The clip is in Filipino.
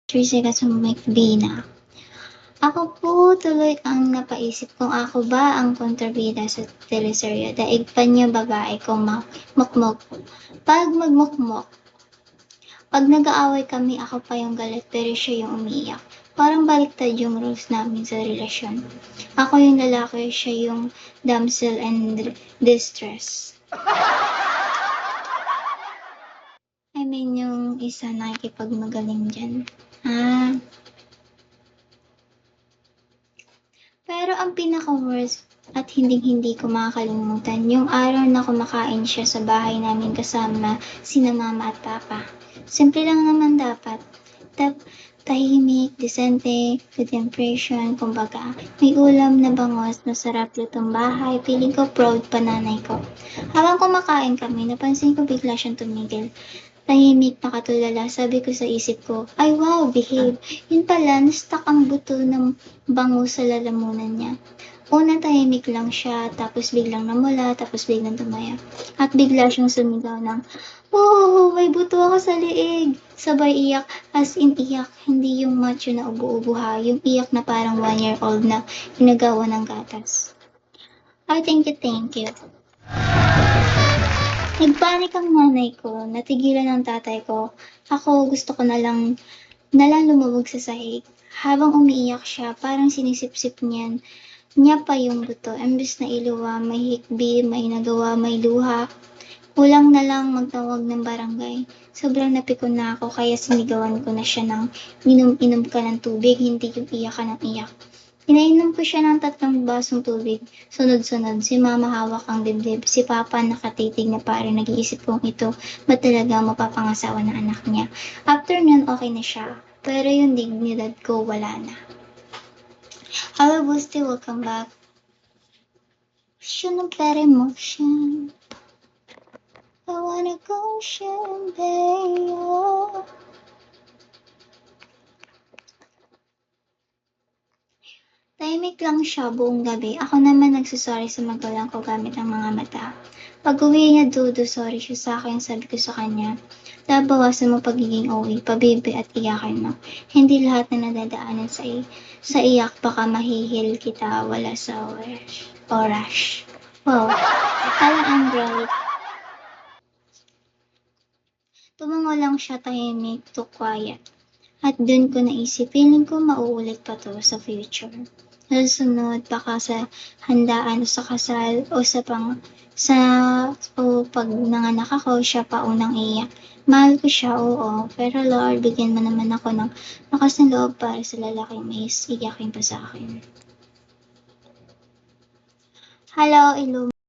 Trisika sa Bina. Ako po tuloy ang napaisip kung ako ba ang kontrabida sa teleserye. Daig pa niya babae ko mukmok. Pag magmukmok, pag nag-aaway kami, ako pa yung galit pero siya yung umiiyak. Parang baliktad yung rules namin sa relasyon. Ako yung lalaki, siya yung damsel in distress. I mean, yung isa nakikipagmagaling dyan. Pero ang pinaka-worst at hinding-hindi ko makakalimutan, yung araw na kumakain siya sa bahay namin kasama sina mama at papa. Simple lang naman dapat. Tahimik, disente, good impression, kumbaga. May ulam na bangos, masarap lutong bahay, feeling ko proud pa nanay ko. Habang kumakain kami, napansin ko bigla siyang tumigil. Tahimik, nakatulala, sabi ko sa isip ko, ay wow, behave. Yun pala, na-stuck ang buto ng bango sa lalamunan niya. Una tahimik lang siya, tapos biglang namula, tapos biglang tumaya. At bigla siyang sumigaw ng, oh, may buto ako sa liig. Sabay iyak, as in iyak, hindi yung macho na ubo-ubo ha, yung iyak na parang 1-year-old na inagawa ng gatas. Ay, thank you. Nagpanik ang nanay ko, natigilan ang tatay ko. Ako gusto ko nalang lumubog sa sahig. Habang umiiyak siya, parang sinisip-sip niya pa yung buto. Imbes na iluwa, may hikbi, may nagawa, may luha. Kulang na lang magtawag ng barangay. Sobrang napikon na ako kaya sinigawan ko na siya ng inom-inom ka ng tubig, hindi yung iyak ka ng iyak. Pinainom ko siya ng 3 basong tubig. Sunod-sunod, si mama hawak ang dibdib, si papa nakatitig na parang nag-iisip kong ito ba talaga mapapangasawa ng anak niya. After nun, okay na siya. Pero yung dignidad ko, wala na. Hello, Boosty, welcome back. Siya ng pere mo, siya. I wanna go champagne. Tahimik lang siya buong gabi. Ako naman nagsasorry sa magulang ko gamit ang mga mata. Pag-uwi niya, Dudu, sorry siya sa akin, sabi ko sa kanya. Bawasan mo pagiging OA, pabibi at iyakan mo. Hindi lahat na nadadaanan sa iyak, baka mahihil kita, wala sa oras. Wow, parang ang great. Tumango lang siya tahimik to quiet. At dun ko naisip, feeling ko mauulit pa to sa future. Susunod, baka sa handaan o sa kasal o pag nanganak ako, siya pa unang iyak. Mahal ko siya, oo, pero Lord, bigyan mo naman ako ng lakas ng loob para sa lalaking may iyakin pa sa akin. Hello, Ilum.